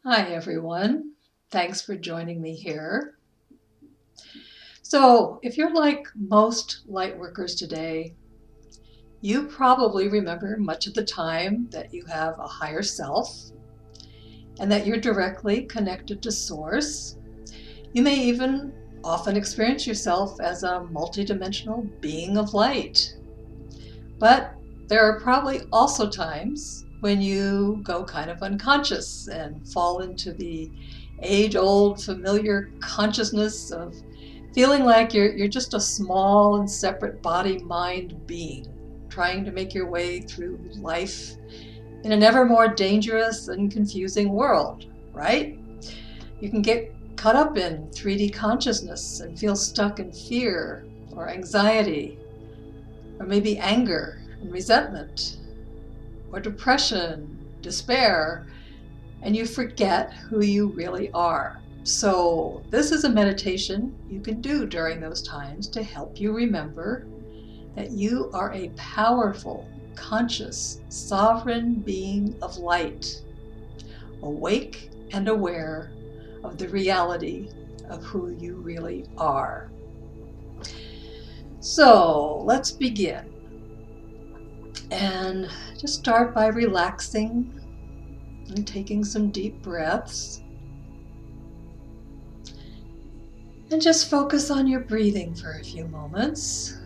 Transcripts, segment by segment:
Hi, everyone. Thanks for joining me here. So, if you're like most light workers today, you probably remember much of the time that you have a higher self and that you're directly connected to Source. You may even often experience yourself as a multidimensional being of light. But there are probably also times when you go kind of unconscious and fall into the age-old familiar consciousness of feeling like you're just a small and separate body-mind being trying to make your way through life in an ever more dangerous and confusing world, right? You can get caught up in 3D consciousness and feel stuck in fear or anxiety or maybe anger and resentment or depression, despair, and you forget who you really are. So, this is a meditation you can do during those times to help you remember that you are a powerful, conscious, sovereign being of light, awake and aware of the reality of who you really are. So, let's begin. And just start by relaxing and taking some deep breaths. And just focus on your breathing for a few moments.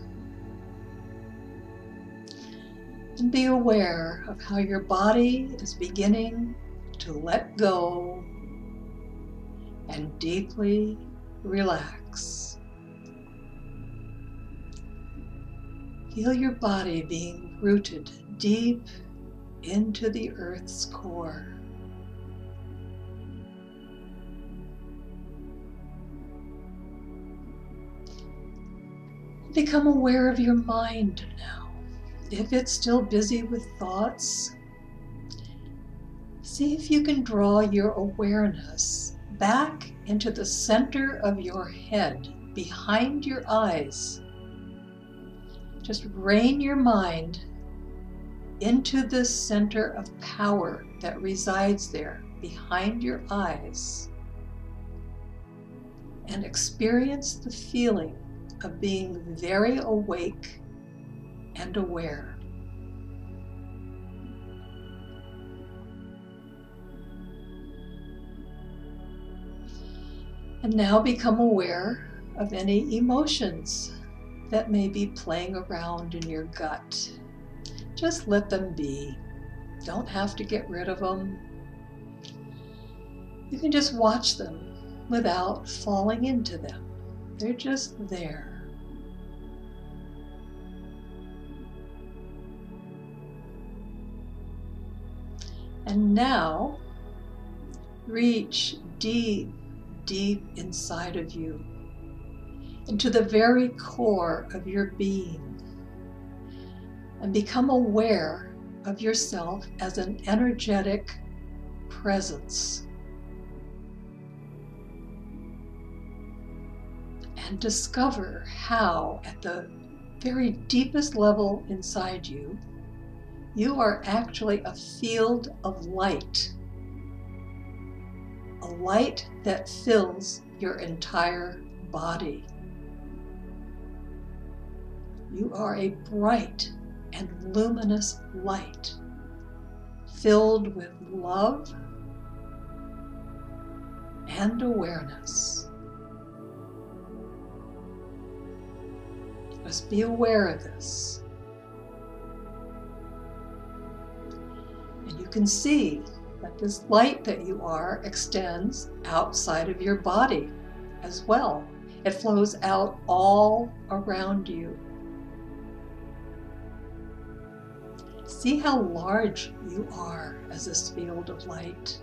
And be aware of how your body is beginning to let go and deeply relax. Feel your body being rooted deep into the earth's core. Become aware of your mind now. If it's still busy with thoughts, see if you can draw your awareness back into the center of your head, behind your eyes. Just rein your mind into the center of power that resides there, behind your eyes, and experience the feeling of being very awake and aware. And now become aware of any emotions that may be playing around in your gut. Just let them be. Don't have to get rid of them. You can just watch them without falling into them. They're just there. And now, reach deep, deep inside of you, into the very core of your being, and become aware of yourself as an energetic presence. And discover how, at the very deepest level inside you, you are actually a field of light. A light that fills your entire body. You are a bright and luminous light, filled with love and awareness. Just be aware of this. And you can see that this light that you are extends outside of your body as well. It flows out all around you. See how large you are as this field of light.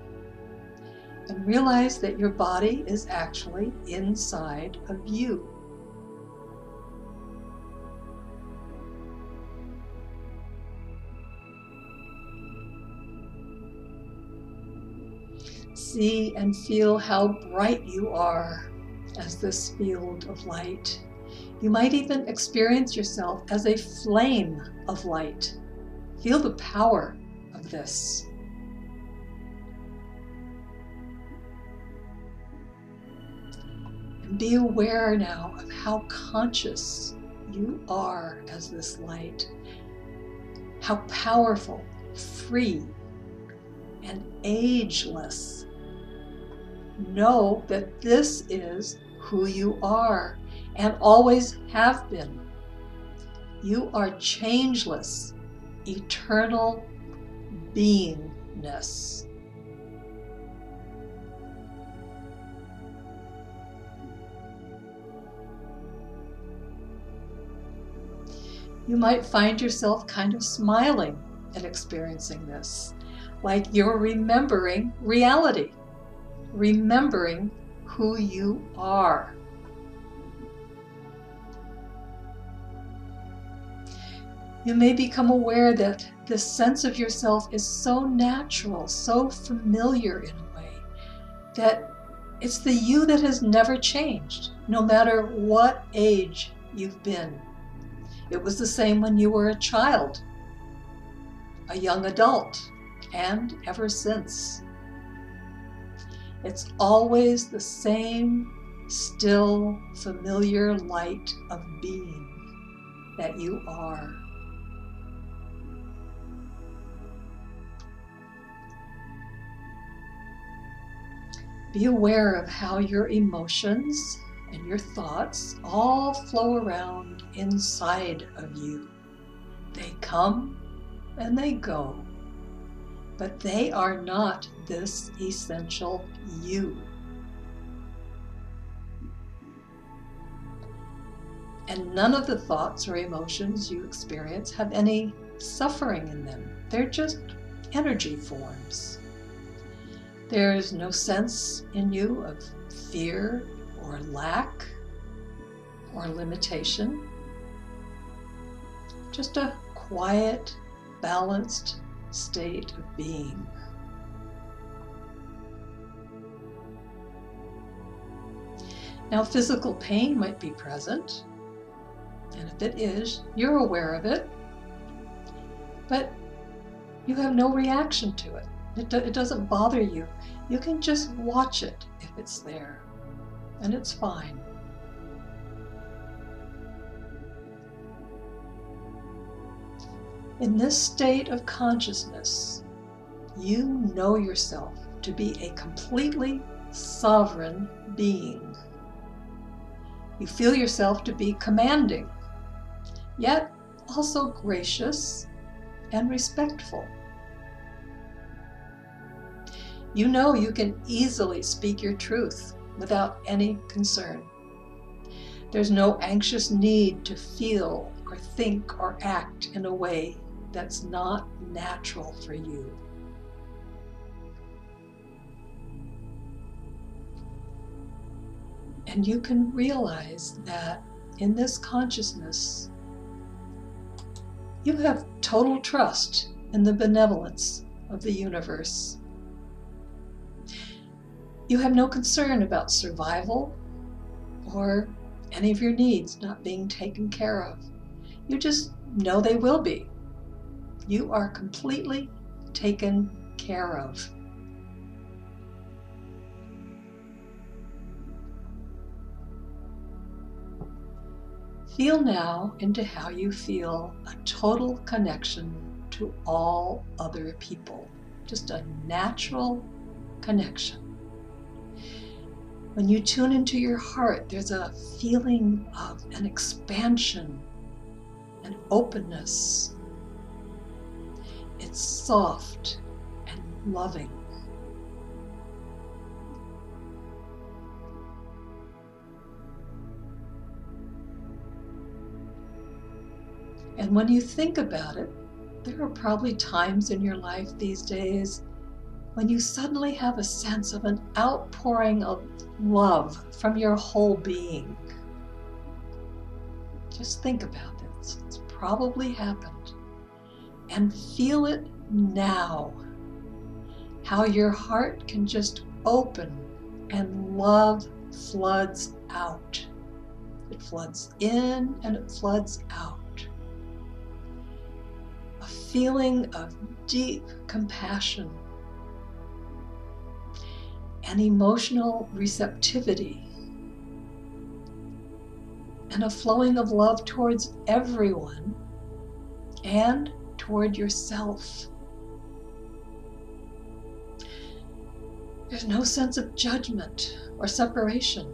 And realize that your body is actually inside of you. See and feel how bright you are as this field of light. You might even experience yourself as a flame of light. Feel the power of this. Be aware now of how conscious you are as this light, how powerful, free, and ageless. Know that this is who you are and always have been. You are changeless, eternal beingness. You might find yourself kind of smiling at experiencing this, like you're remembering reality, remembering who you are. You may become aware that this sense of yourself is so natural, so familiar in a way, that it's the you that has never changed, no matter what age you've been. It was the same when you were a child, a young adult, and ever since. It's always the same still, familiar light of being that you are. Be aware of how your emotions and your thoughts all flow around inside of you. They come and they go, but they are not this essential you. And none of the thoughts or emotions you experience have any suffering in them. They're just energy forms. There's no sense in you of fear or lack or limitation. Just a quiet, balanced state of being. Now, physical pain might be present, and if it is, you're aware of it, but you have no reaction to it. It doesn't bother you. You can just watch it if it's there, and it's fine. In this state of consciousness, you know yourself to be a completely sovereign being. You feel yourself to be commanding, yet also gracious and respectful. You know you can easily speak your truth without any concern. There's no anxious need to feel or think or act in a way that's not natural for you. And you can realize that in this consciousness, you have total trust in the benevolence of the universe. You have no concern about survival or any of your needs not being taken care of. You just know they will be. You are completely taken care of. Feel now into how you feel a total connection to all other people. Just a natural connection. When you tune into your heart, there's a feeling of an expansion, an openness. It's soft and loving. And when you think about it, there are probably times in your life these days when you suddenly have a sense of an outpouring of love from your whole being. Just think about this. It's probably happened. And feel it now. How your heart can just open and love floods out. It floods in and it floods out. A feeling of deep compassion and emotional receptivity and a flowing of love towards everyone and toward yourself. There's no sense of judgment or separation,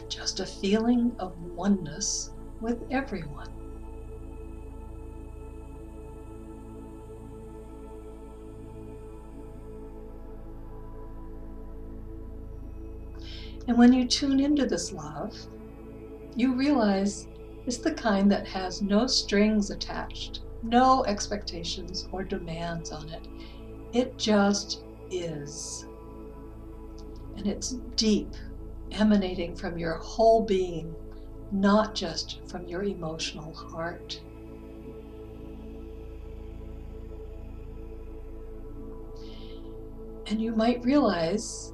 just a feeling of oneness with everyone. And when you tune into this love, you realize it's the kind that has no strings attached, no expectations or demands on it. It just is. And it's deep, emanating from your whole being, not just from your emotional heart. And you might realize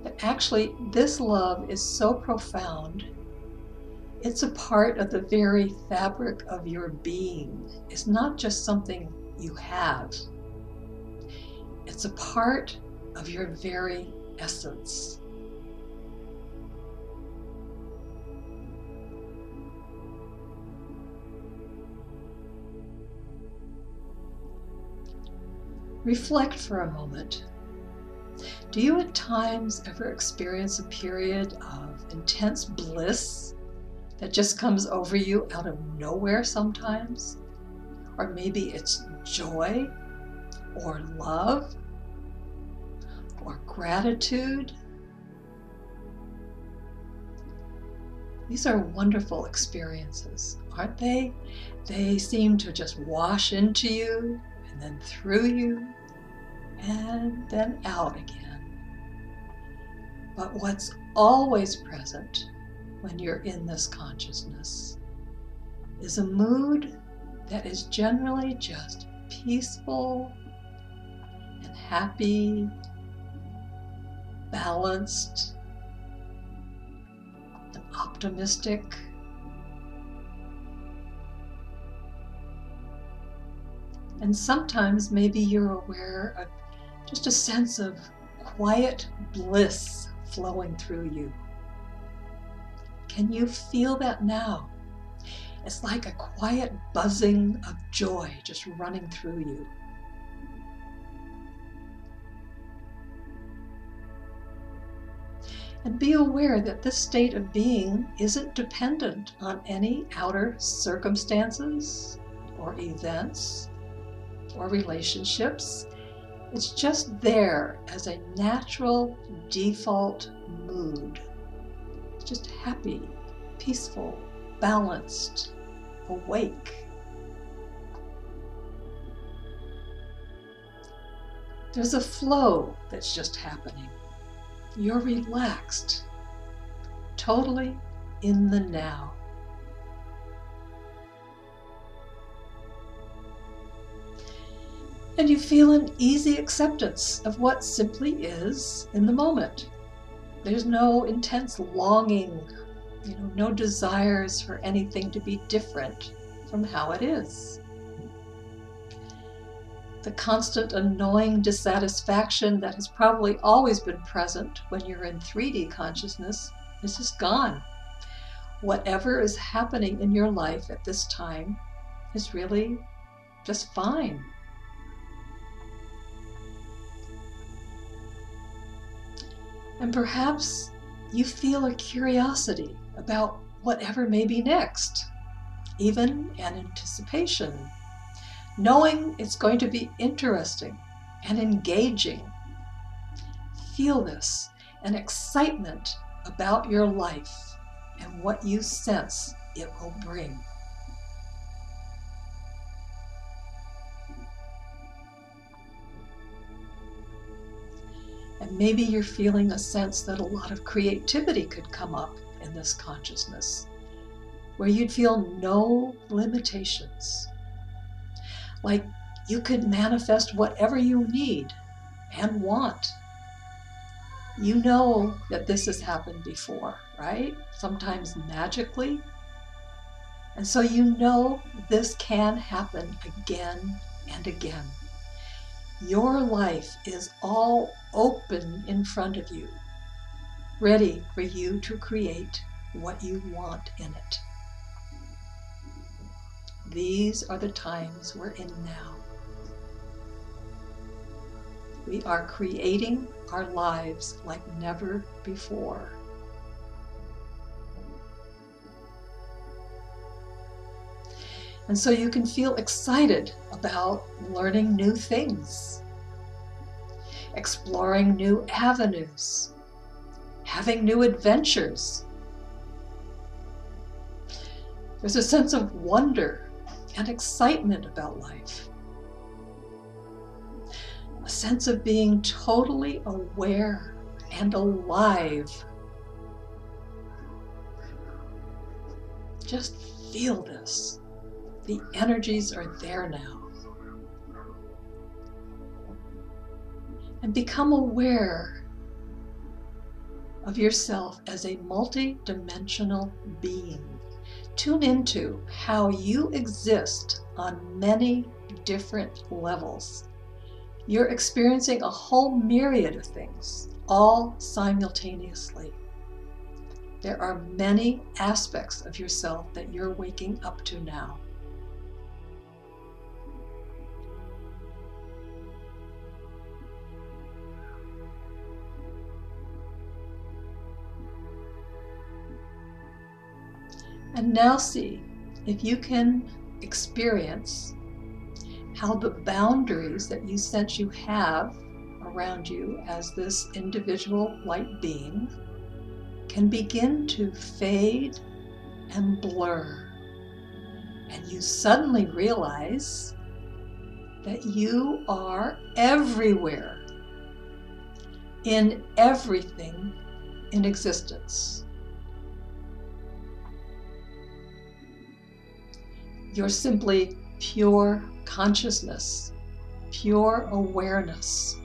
that actually this love is so profound, it's a part of the very fabric of your being. It's not just something you have. It's a part of your very essence. Reflect for a moment. Do you at times ever experience a period of intense bliss that just comes over you out of nowhere sometimes? Or maybe it's joy or love or gratitude. These are wonderful experiences, aren't they? They seem to just wash into you and then through you and then out again. But what's always present when you're in this consciousness is a mood that is generally just peaceful and happy, balanced, and optimistic. And sometimes maybe you're aware of just a sense of quiet bliss flowing through you. Can you feel that now? It's like a quiet buzzing of joy just running through you. And be aware that this state of being isn't dependent on any outer circumstances or events or relationships. It's just there as a natural default mood. It's just happy, peaceful, balanced, awake. There's a flow that's just happening. You're relaxed, totally in the now. And you feel an easy acceptance of what simply is in the moment. There's no intense longing, no desires for anything to be different from how it is. The constant annoying dissatisfaction that has probably always been present when you're in 3D consciousness is just gone. Whatever is happening in your life at this time is really just fine. And perhaps you feel a curiosity about whatever may be next, even an anticipation, knowing it's going to be interesting and engaging. Feel this, an excitement about your life and what you sense it will bring. And maybe you're feeling a sense that a lot of creativity could come up in this consciousness, where you'd feel no limitations. Like you could manifest whatever you need and want. You know that this has happened before, right? Sometimes magically. And so you know this can happen again and again. Your life is all open in front of you, ready for you to create what you want in it. These are the times we're in now. We are creating our lives like never before. And so you can feel excited about learning new things, exploring new avenues, having new adventures. There's a sense of wonder and excitement about life. A sense of being totally aware and alive. Just feel this. The energies are there now. And become aware of yourself as a multi-dimensional being. Tune into how you exist on many different levels. You're experiencing a whole myriad of things, all simultaneously. There are many aspects of yourself that you're waking up to now. And now see if you can experience how the boundaries that you sense you have around you as this individual light being can begin to fade and blur. And you suddenly realize that you are everywhere, in everything in existence. You're simply pure consciousness, pure awareness,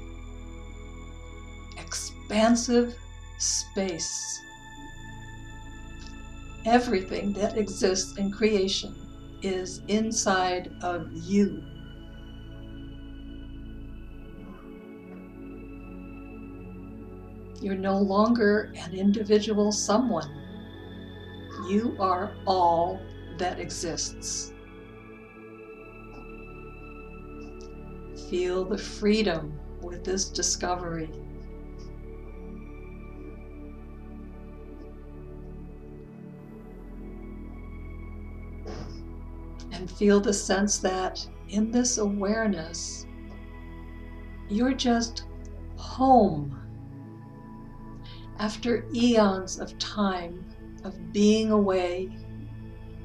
expansive space. Everything that exists in creation is inside of you. You're no longer an individual someone. You are all that exists. Feel the freedom with this discovery. And feel the sense that in this awareness, you're just home. After eons of time of being away,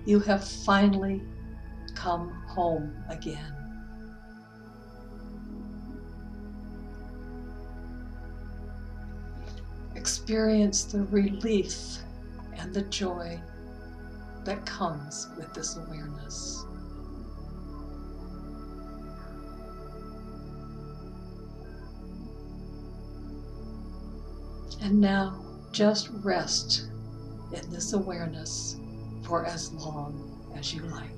you have finally come home again. Experience the relief and the joy that comes with this awareness. And now just rest in this awareness for as long as you like.